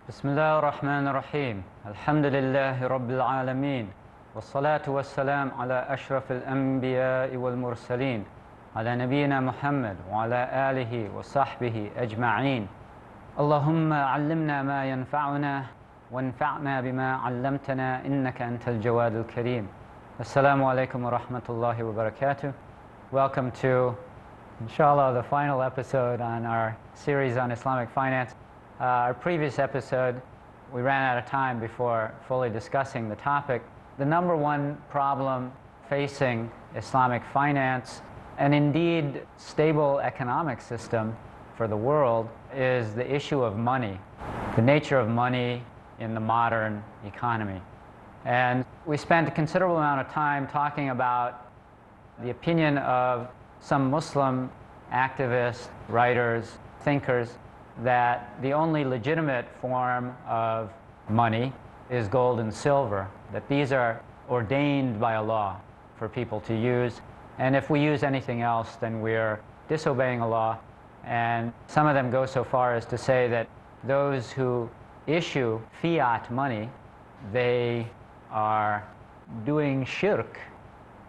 بسم الله الرحمن الرحيم الحمد لله رب العالمين والصلاة والسلام على أشرف الأنبياء والمرسلين على نبينا محمد وعلى آله وصحبه أجمعين. اللهم علمنا ما ينفعنا وانفعنا بما علمتنا إنك أنت الجواد الكريم. Assalamu alaikum wa rahmatullahi wa barakatuh. Welcome to, inshallah, the final episode on our series on Islamic finance. Our previous episode, we ran out of time before fully discussing the topic. The number one problem facing Islamic finance, and indeed stable economic system for the world, is the issue of money, the nature of money in the modern economy. And we spent a considerable amount of time talking about the opinion of some Muslim activists, writers, thinkers, that the only legitimate form of money is gold and silver, that these are ordained by Allah for people to use, and if we use anything else, then we're disobeying Allah. And some of them go so far as to say that those who issue fiat money, they are doing shirk,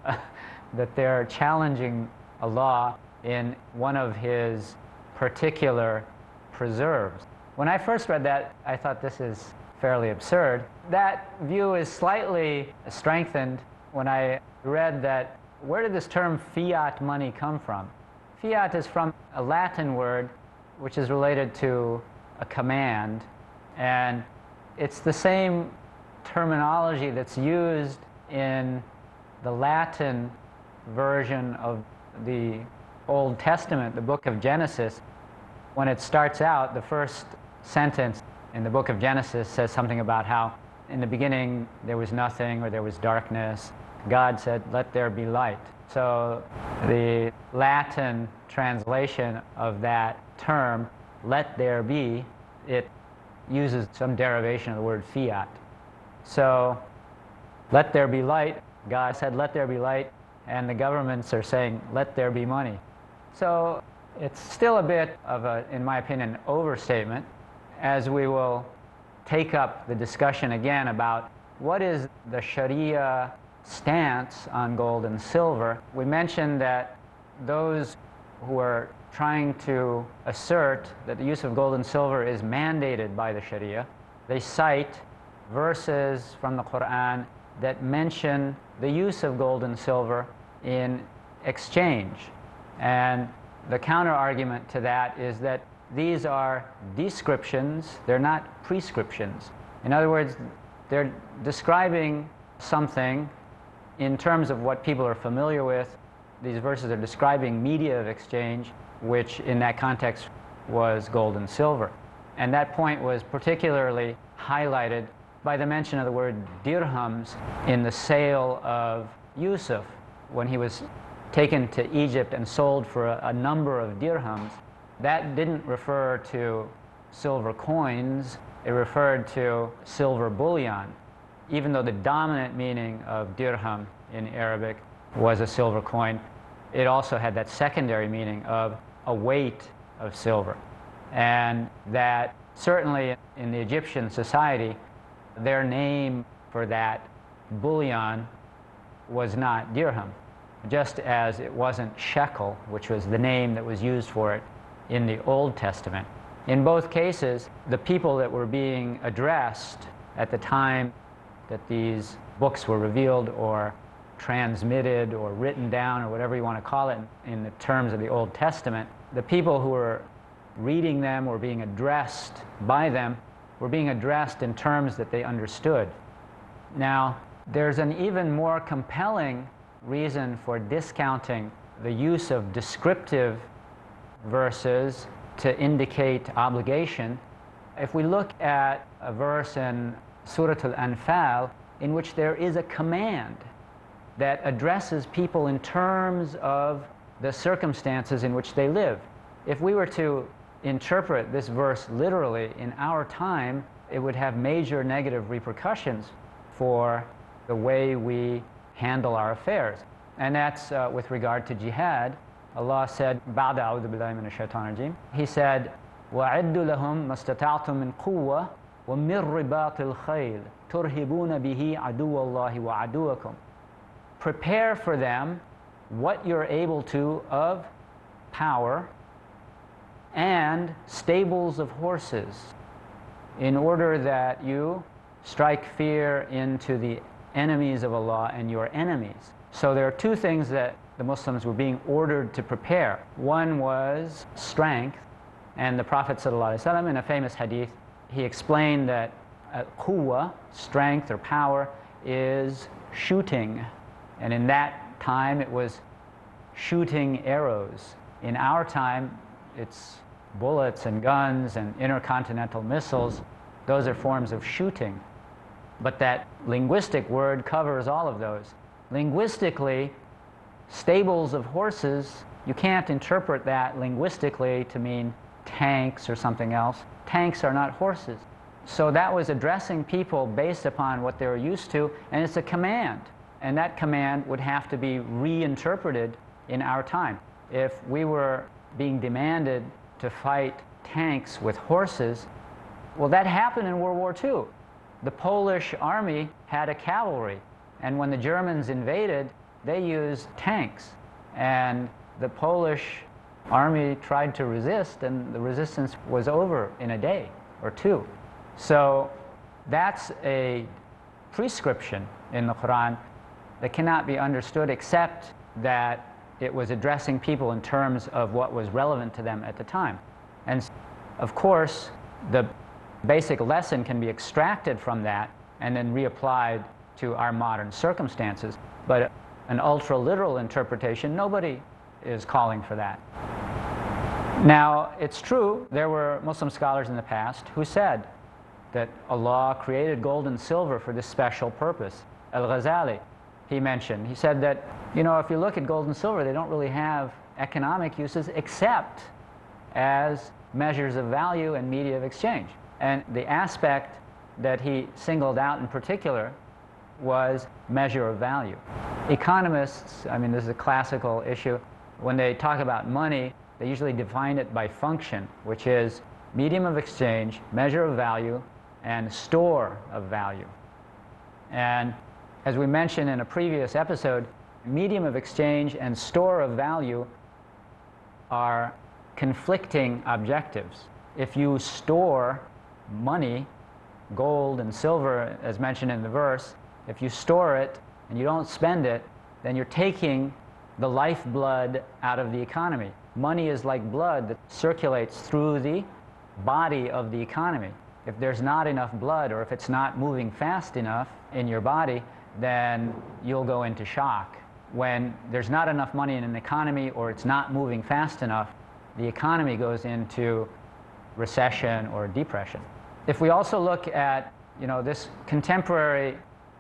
that they're challenging Allah in one of His particular preserves. When I first read that, I thought this is fairly absurd. That view is slightly strengthened when I read that, where did this term fiat money come from? Fiat is from a Latin word which is related to a command, and it's the same terminology that's used in the Latin version of the Old Testament, the book of Genesis. When it starts out, the first sentence in the book of Genesis says something about how in the beginning there was nothing, or there was darkness. God said, "Let there be light." So the Latin translation of that term, "let there be," it uses some derivation of the word fiat. So, let there be light. God said, "Let there be light," and the governments are saying, "Let there be money." So it's still a bit of a, in my opinion, overstatement, as we will take up the discussion again about what is the Sharia stance on gold and silver. We mentioned that those who are trying to assert that the use of gold and silver is mandated by the Sharia, they cite verses from the Quran that mention the use of gold and silver in exchange. And the counter-argument to that is that these are descriptions, they're not prescriptions. In other words, they're describing something in terms of what people are familiar with. These verses are describing media of exchange, which in that context was gold and silver. And that point was particularly highlighted by the mention of the word dirhams in the sale of Yusuf, when he was taken to Egypt and sold for a number of dirhams. That didn't refer to silver coins, it referred to silver bullion, even though the dominant meaning of dirham in Arabic was a silver coin. It also had that secondary meaning of a weight of silver. And that certainly in the Egyptian society, their name for that bullion was not dirham, just as it wasn't shekel, which was the name that was used for it in the Old Testament. In both cases, the people that were being addressed at the time that these books were revealed or transmitted or written down, or whatever you want to call it in the terms of the Old Testament, the people who were reading them or being addressed by them were being addressed in terms that they understood. Now, there's an even more compelling reason for discounting the use of descriptive verses to indicate obligation. If we look at a verse in Surah Al-Anfal in which there is a command that addresses people in terms of the circumstances in which they live. If we were to interpret this verse literally in our time, it would have major negative repercussions for the way we handle our affairs. And that's with regard to jihad. Allah said, بَعْدَ أَعُوذُ بِاللَّهِ مِنَ الشَّيْطَانِ الرَّجِيمِ, He said, وَأَعِدُّوا لَهُم مَا اسْتَطَعْتُم مِّن قُوَّةٍ وَمِن رِبَاطِ الْخَيْلِ تُرْهِبُونَ بِهِ عَدُوَّ اللَّهِ وَعَدُوَّكُمْ. Prepare for them what you're able to of power and stables of horses, in order that you strike fear into the enemies of Allah and your enemies. So there are two things that the Muslims were being ordered to prepare. One was strength, and the Prophet ﷺ, in a famous hadith, he explained that quwwa, strength or power, is shooting. And in that time it was shooting arrows. In our time it's bullets and guns and intercontinental missiles. Those are forms of shooting. But that linguistic word covers all of those. Linguistically, stables of horses, you can't interpret that linguistically to mean tanks or something else. Tanks are not horses. So that was addressing people based upon what they were used to, and it's a command. And that command would have to be reinterpreted in our time. If we were being demanded to fight tanks with horses, well, that happened in World War II. The Polish army had a cavalry, and when the Germans invaded, they used tanks. And the Polish army tried to resist, and the resistance was over in a day or two. So that's a prescription in the Quran that cannot be understood except that it was addressing people in terms of what was relevant to them at the time. And of course, the basic lesson can be extracted from that and then reapplied to our modern circumstances. But an ultra-literal interpretation, nobody is calling for that. Now, it's true, there were Muslim scholars in the past who said that Allah created gold and silver for this special purpose. Al-Ghazali, he said that, you know, if you look at gold and silver, they don't really have economic uses except as measures of value and media of exchange. And the aspect that he singled out in particular was measure of value. Economists, I mean, this is a classical issue, when they talk about money, they usually define it by function, which is medium of exchange, measure of value, and store of value. And as we mentioned in a previous episode, medium of exchange and store of value are conflicting objectives. If you store money, gold and silver, as mentioned in the verse, if you store it and you don't spend it, then you're taking the lifeblood out of the economy. Money is like blood that circulates through the body of the economy. If there's not enough blood, or if it's not moving fast enough in your body, then you'll go into shock. When there's not enough money in an economy, or it's not moving fast enough, the economy goes into recession or depression. If we also look at, you know, this contemporary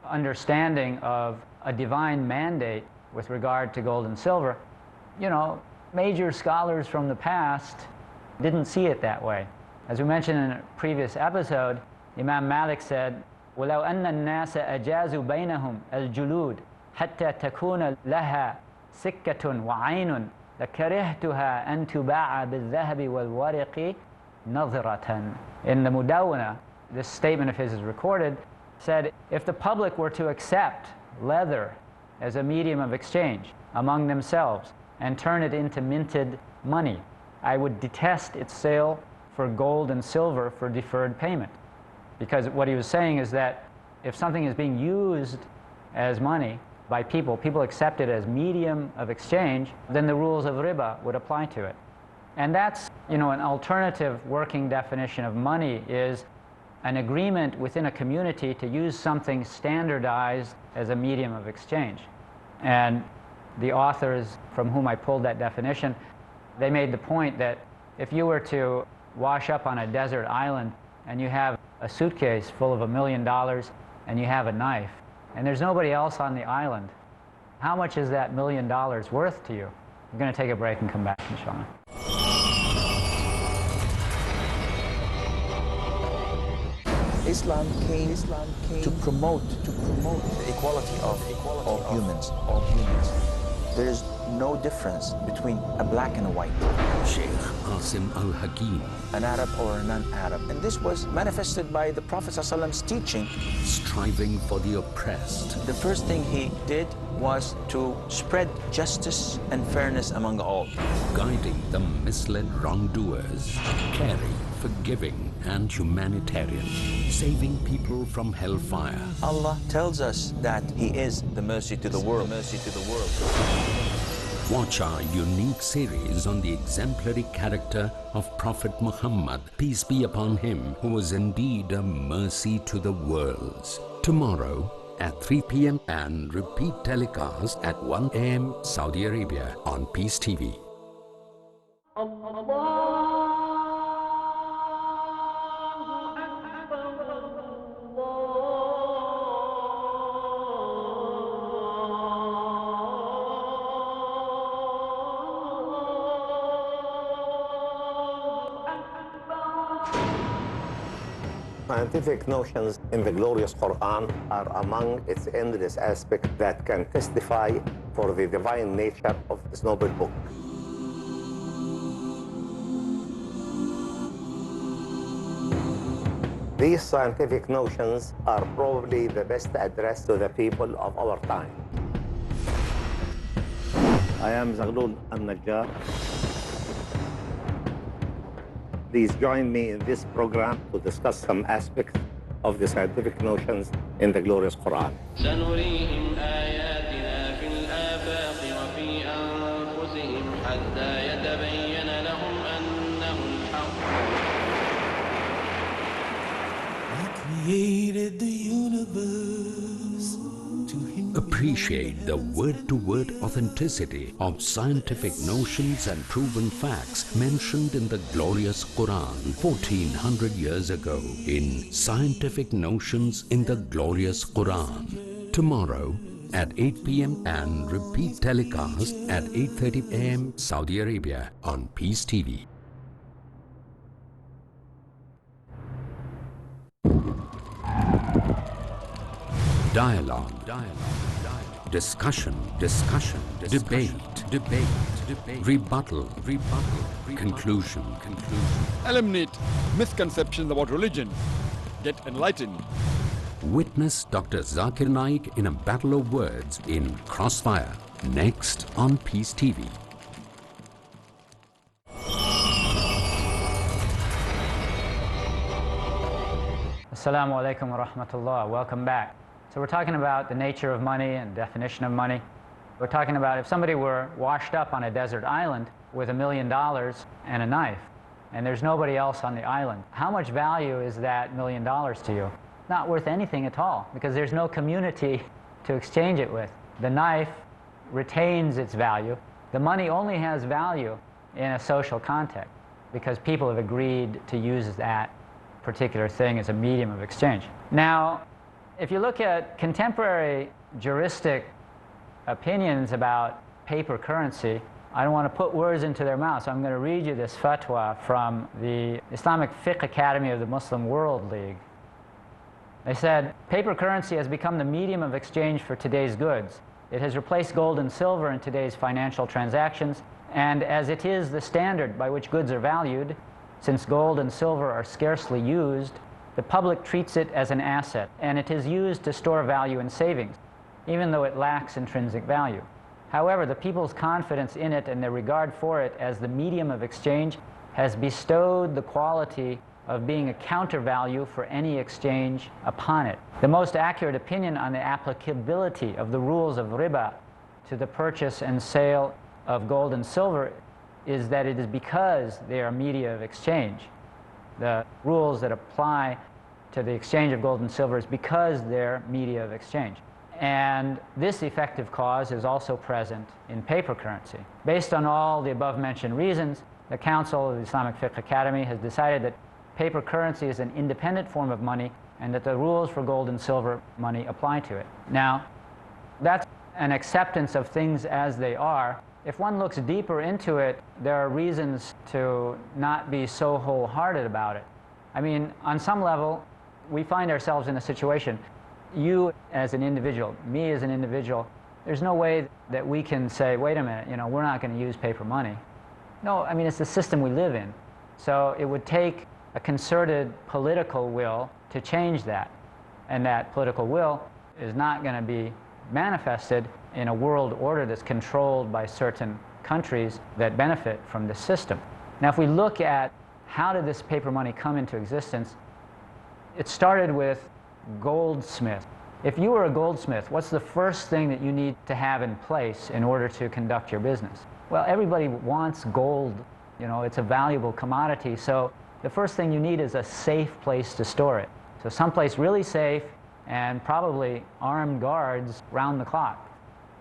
understanding of a divine mandate with regard to gold and silver, you know, major scholars from the past didn't see it that way. As we mentioned in a previous episode, Imam Malik said, وَلَوْ أَنَّ النَّاسَ أَجَازُوا بَيْنَهُمْ الْجُلُودِ حَتَّى تَكُونَ لَهَا سِكَّةٌ وَعَيْنٌ لَكَرِهْتُهَا أَن تُبَاعَ بِالذَّهَبِ وَالْوَرِقِ نَظْرَةً. In the Mudawwana, this statement of his is recorded, said, if the public were to accept leather as a medium of exchange among themselves and turn it into minted money, I would detest its sale for gold and silver for deferred payment. Because what he was saying is that if something is being used as money by people, people accept it as medium of exchange, then the rules of riba would apply to it. And that's, you know, an alternative working definition of money is an agreement within a community to use something standardized as a medium of exchange. And the authors from whom I pulled that definition, they made the point that if you were to wash up on a desert island and you have a suitcase full of $1 million and you have a knife and there's nobody else on the island, how much is that $1 million worth to you? We're going to take a break and come back, inshallah. Islam came to promote the equality of all humans. There is no difference between a black and a white, Sheikh Asim al-Hakim, an Arab or a non-Arab. And this was manifested by the Prophet ﷺ's teaching. striving for the oppressed, The first thing he did was to spread justice and fairness among all. guiding the misled wrongdoers, caring, forgiving, and humanitarian, saving people from hellfire. Allah tells us that He is the mercy to the world. Watch our unique series on the exemplary character of Prophet Muhammad, peace be upon him, who was indeed a mercy to the worlds. Tomorrow at 3 p.m. and repeat telecast at 1 a.m. Saudi Arabia on Peace TV. Scientific notions in the glorious Quran are among its endless aspects that can testify for the divine nature of this noble book. These scientific notions are probably the best addressed to the people of our time. I am Zaghlul al-Najjar. Please join me in this program to discuss some aspects of the scientific notions in the glorious Quran. سنريهم آياتنا في الآفاق وفي أنفسهم حتى يتبين لهم أنه الحق. I created the universe to Appreciate the word-to-word authenticity of scientific notions and proven facts mentioned in the glorious Quran 1400 years ago in Scientific Notions in the Glorious Quran. Tomorrow at 8 p.m. and repeat telecast at 8:30 a.m. Saudi Arabia on Peace TV. Dialogue. Discussion. Debate. Rebuttal. Conclusion. Eliminate misconceptions about religion. Get enlightened. Witness Dr. Zakir Naik in a battle of words in Crossfire. Next on Peace TV. Assalamu alaikum wa rahmatullah. Welcome back. So we're talking about the nature of money and definition of money. We're talking about if somebody were washed up on a desert island with $1 million and a knife, and there's nobody else on the island, how much value is that $1 million to you? Not worth anything at all, because there's no community to exchange it with. The knife retains its value. The money only has value in a social context, because people have agreed to use that particular thing as a medium of exchange. Now, if you look at contemporary juristic opinions about paper currency, I don't want to put words into their mouth, so I'm going to read you this fatwa from the Islamic Fiqh Academy of the Muslim World League. They said, paper currency has become the medium of exchange for today's goods. It has replaced gold and silver in today's financial transactions, and as it is the standard by which goods are valued, since gold and silver are scarcely used, the public treats it as an asset, and it is used to store value in savings, even though it lacks intrinsic value. However, the people's confidence in it and their regard for it as the medium of exchange has bestowed the quality of being a counter-value for any exchange upon it. The most accurate opinion on the applicability of the rules of riba to the purchase and sale of gold and silver is that it is because they are media of exchange. The rules that apply to the exchange of gold and silver is because they're media of exchange. And this effective cause is also present in paper currency. Based on all the above-mentioned reasons, the Council of the Islamic Fiqh Academy has decided that paper currency is an independent form of money and that the rules for gold and silver money apply to it. Now, that's an acceptance of things as they are. If one looks deeper into it, there are reasons to not be so wholehearted about it. I mean, on some level, we find ourselves in a situation, you as an individual, me as an individual, There's no way that we can say, wait a minute, we're not going to use paper money. No, I mean, it's the system we live in. So it would take a concerted political will to change that. And that political will is not going to be manifested in a world order that's controlled by certain countries that benefit from this system. Now, if we look at how did this paper money come into existence, it started with goldsmiths. If you were a goldsmith, what's the first thing that you need to have in place in order to conduct your business? Well, everybody wants gold. It's a valuable commodity, so the first thing you need is a safe place to store it. So someplace really safe and probably armed guards round the clock.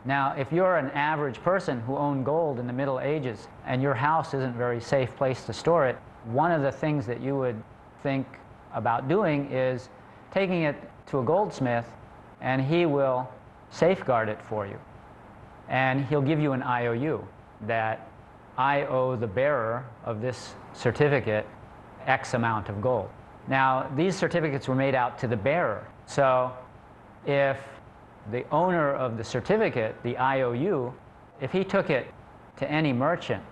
Now, if you're an average person who owned gold in the Middle Ages and your house isn't a very safe place to store it, one of the things that you would think about doing is taking it to a goldsmith, and he will safeguard it for you. And he'll give you an IOU that I owe the bearer of this certificate X amount of gold. Now, these certificates were made out to the bearer. So if the owner of the certificate, the IOU, if he took it to any merchant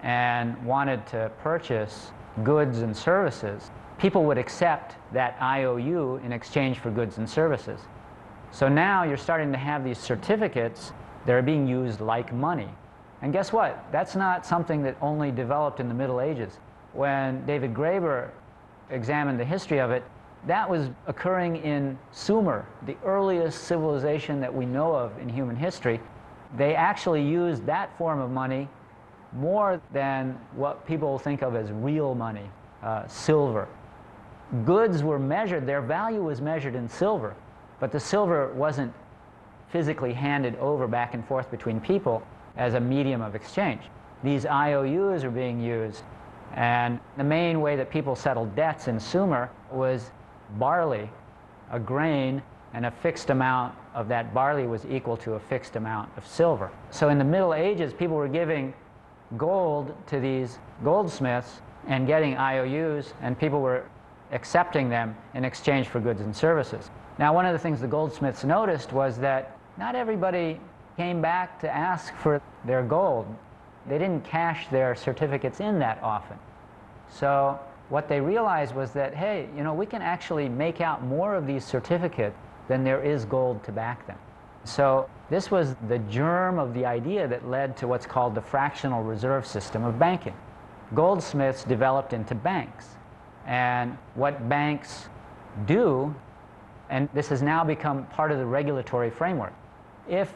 and wanted to purchase goods and services, people would accept that IOU in exchange for goods and services. So now you're starting to have these certificates that are being used like money. And guess what? That's not something that only developed in the Middle Ages. When David Graeber examined the history of it, that was occurring in Sumer, the earliest civilization that we know of in human history. They actually used that form of money more than what people think of as real money, silver. Goods were measured, their value was measured in silver, but the silver wasn't physically handed over back and forth between people as a medium of exchange. These IOUs are being used, and the main way that people settled debts in Sumer was barley, a grain, and a fixed amount of that barley was equal to a fixed amount of silver. So in the Middle Ages, people were giving gold to these goldsmiths and getting IOUs, and people were accepting them in exchange for goods and services. Now, one of the things the goldsmiths noticed was that not everybody came back to ask for their gold. They didn't cash their certificates in that often. So what they realized was that, hey, we can actually make out more of these certificates than there is gold to back them. So this was the germ of the idea that led to what's called the fractional reserve system of banking. Goldsmiths developed into banks. And what banks do, and this has now become part of the regulatory framework, if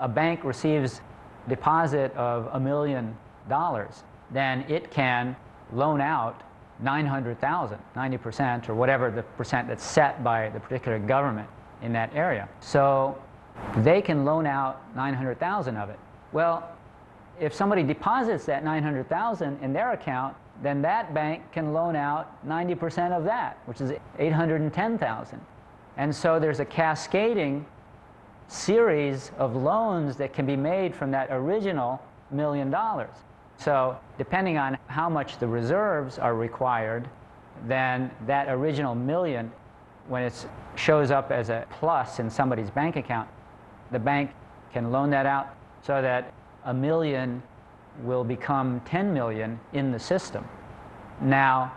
a bank receives a deposit of $1 million, then it can loan out 900,000, 90%, or whatever the percent that's set by the particular government in that area. So they can loan out 900,000 of it. Well, if somebody deposits that 900,000 in their account, then that bank can loan out 90% of that, which is 810,000. And so there's a cascading series of loans that can be made from that original $1 million. So depending on how much the reserves are required, then that original million, when it shows up as a plus in somebody's bank account, the bank can loan that out so that $1 million will become 10 million in the system. Now,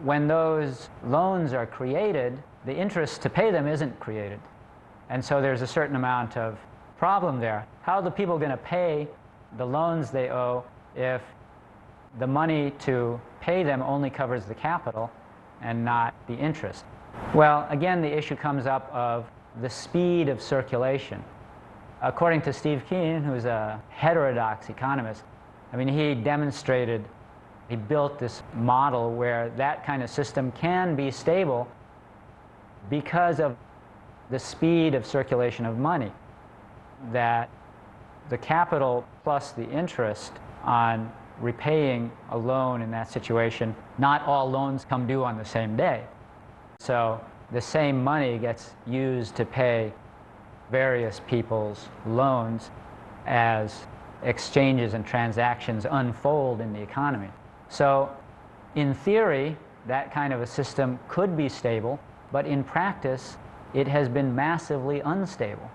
when those loans are created, the interest to pay them isn't created. And so there's a certain amount of problem there. How are the people going to pay the loans they owe if the money to pay them only covers the capital and not the interest? Well, again, the issue comes up of the speed of circulation. According to Steve Keen, who's a heterodox economist, I mean, he demonstrated, he built this model where that kind of system can be stable because of the speed of circulation of money, that the capital plus the interest on repaying a loan in that situation, not all loans come due on the same day. So the same money gets used to pay various people's loans as exchanges and transactions unfold in the economy. So in theory, that kind of a system could be stable, but in practice, it has been massively unstable.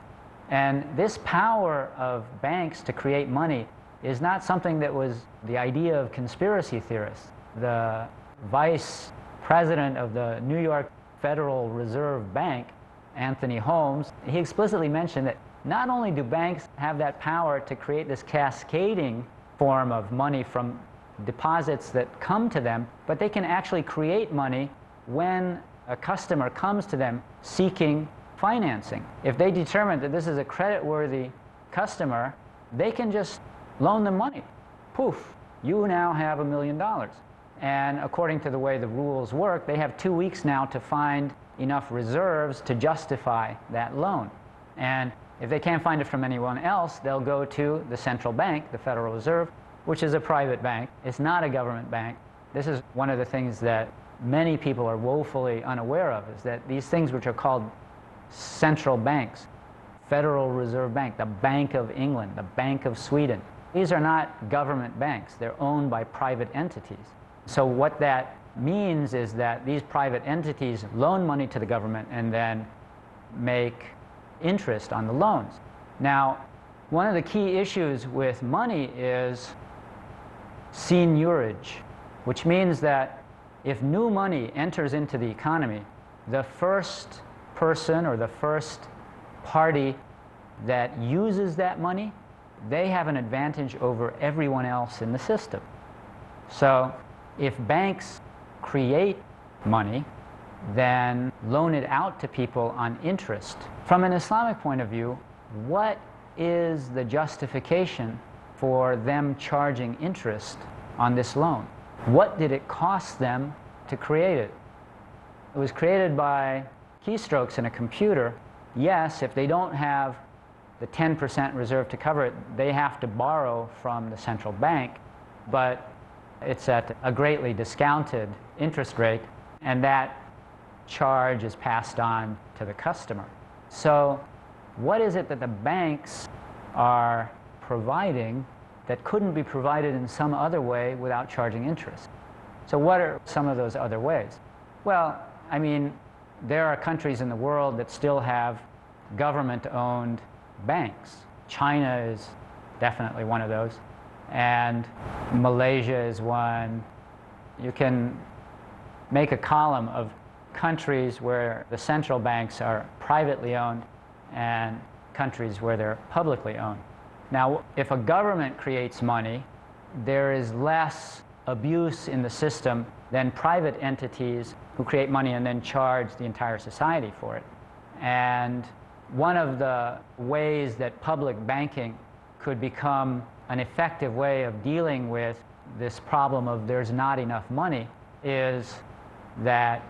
And this power of banks to create money is not something that was the idea of conspiracy theorists. The vice president of the New York Federal Reserve Bank, Anthony Holmes, he explicitly mentioned that not only do banks have that power to create this cascading form of money from deposits that come to them, but they can actually create money when a customer comes to them seeking financing. If they determine that this is a creditworthy customer, they can just loan them money. Poof, you now have $1 million. And according to the way the rules work, they have 2 weeks now to find enough reserves to justify that loan. And if they can't find it from anyone else, they'll go to the central bank, the Federal Reserve, which is a private bank. It's not a government bank. This is one of the things that many people are woefully unaware of, is that these things which are called central banks, Federal Reserve Bank, the Bank of England, the Bank of Sweden, these are not government banks. They're owned by private entities. So what that means is that these private entities loan money to the government and then make interest on the loans. Now, one of the key issues with money is seigniorage, which means that if new money enters into the economy, the first person or the first party that uses that money, they have an advantage over everyone else in the system. So if banks create money, then loan it out to people on interest. From an Islamic point of view, what is the justification for them charging interest on this loan? What did it cost them to create it? It was created by keystrokes in a computer. Yes, if they don't have the 10% reserve to cover it, they have to borrow from the central bank, but it's at a greatly discounted interest rate, and that charge is passed on to the customer. So what is it that the banks are providing that couldn't be provided in some other way without charging interest? So what are some of those other ways? Well, I mean, there are countries in the world that still have government-owned banks. China is definitely one of those, and Malaysia is one. You can make a column of countries where the central banks are privately owned and countries where they're publicly owned. Now, if a government creates money, there is less abuse in the system than private entities who create money and then charge the entire society for it. And one of the ways that public banking could become an effective way of dealing with this problem of there's not enough money is that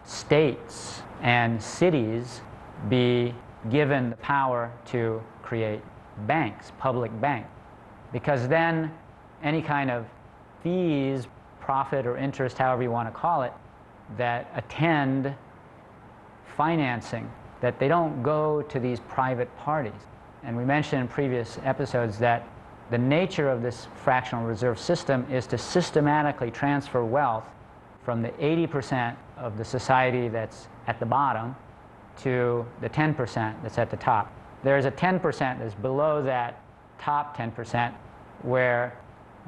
states and cities be given the power to create banks, public banks, because then any kind of fees, profit or interest, however you want to call it, that attend financing, that they don't go to these private parties. And we mentioned in previous episodes that the nature of this fractional reserve system is to systematically transfer wealth from the 80% of the society that's at the bottom to the 10% that's at the top. There's a 10% that's below that top 10% where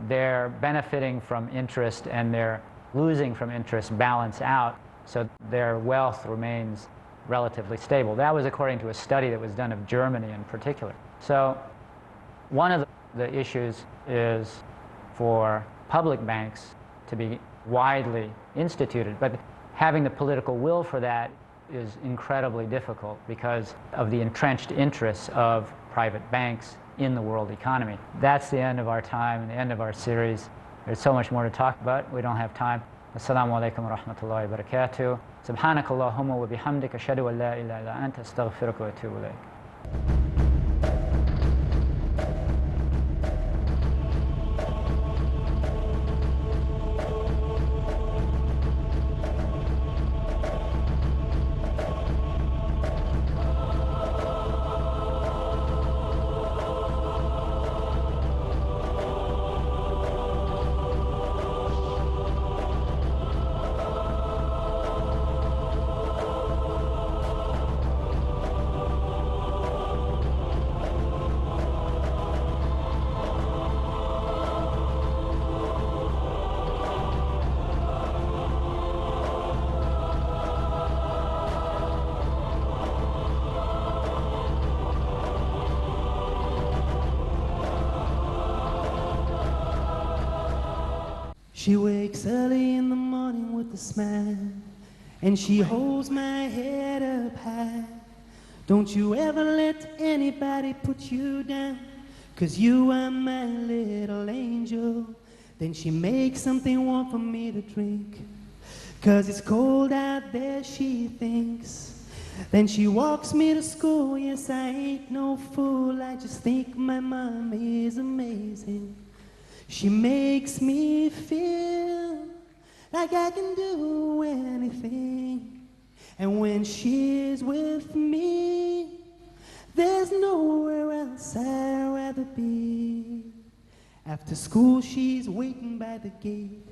they're benefiting from interest and they're losing from interest balance out, so their wealth remains relatively stable. That was according to a study that was done of Germany in particular. So one of the issues is for public banks to be widely instituted, but having the political will for that is incredibly difficult because of the entrenched interests of private banks in the world economy. That's the end of our time and the end of our series. There's so much more to talk about. We don't have time. Assalamu alaikum wa rahmatullahi wa barakatuh. Subhanak Allahumma wa bihamdik ashhadu an la ilaha illa anta astaghfiruka wa atubu ilayk. She wakes early in the morning with a smile, and she holds my head up high. Don't you ever let anybody put you down, 'cause you are my little angel. Then she makes something warm for me to drink, 'cause it's cold out there, she thinks. Then she walks me to school, yes, I ain't no fool, I just think my mom is amazing. She makes me feel like I can do anything. And when she's with me, there's nowhere else I'd rather be. After school, she's waiting by the gate.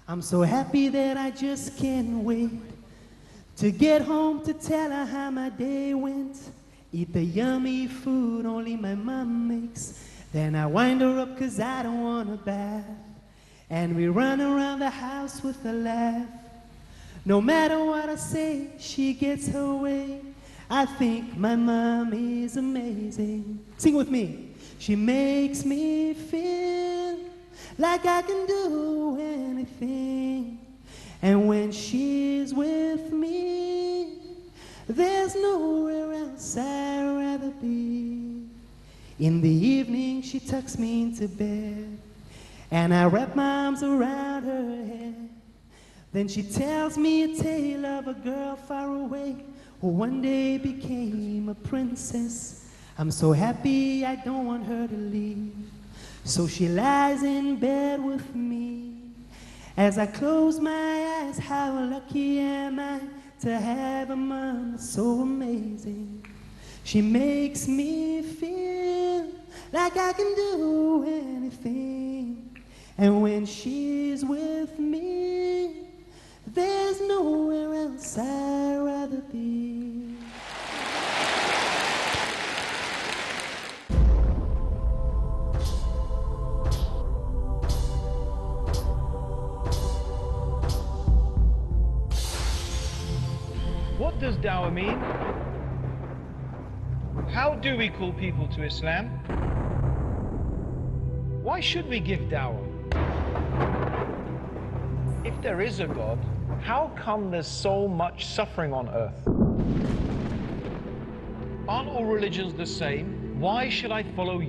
I'm so happy that I just can't wait to get home to tell her how my day went. Eat the yummy food only my mom makes. Then I wind her up 'cause I don't want a bath. And we run around the house with a laugh. No matter what I say, she gets her way. I think my mom is amazing. Sing with me. She makes me feel like I can do anything. And when she's with me, there's nowhere else I'd rather be. In the evening, she tucks me into bed, and I wrap my arms around her head. Then she tells me a tale of a girl far away who one day became a princess. I'm so happy I don't want her to leave, so she lies in bed with me. As I close my eyes, how lucky am I to have a mom so amazing. She makes me feel like I can do anything. And when she's with me, there's nowhere else I'd rather be. What does dawah mean? How do we call people to Islam? Why should we give dawah? If there is a God, how come there's so much suffering on earth? Aren't all religions the same? Why should I follow you?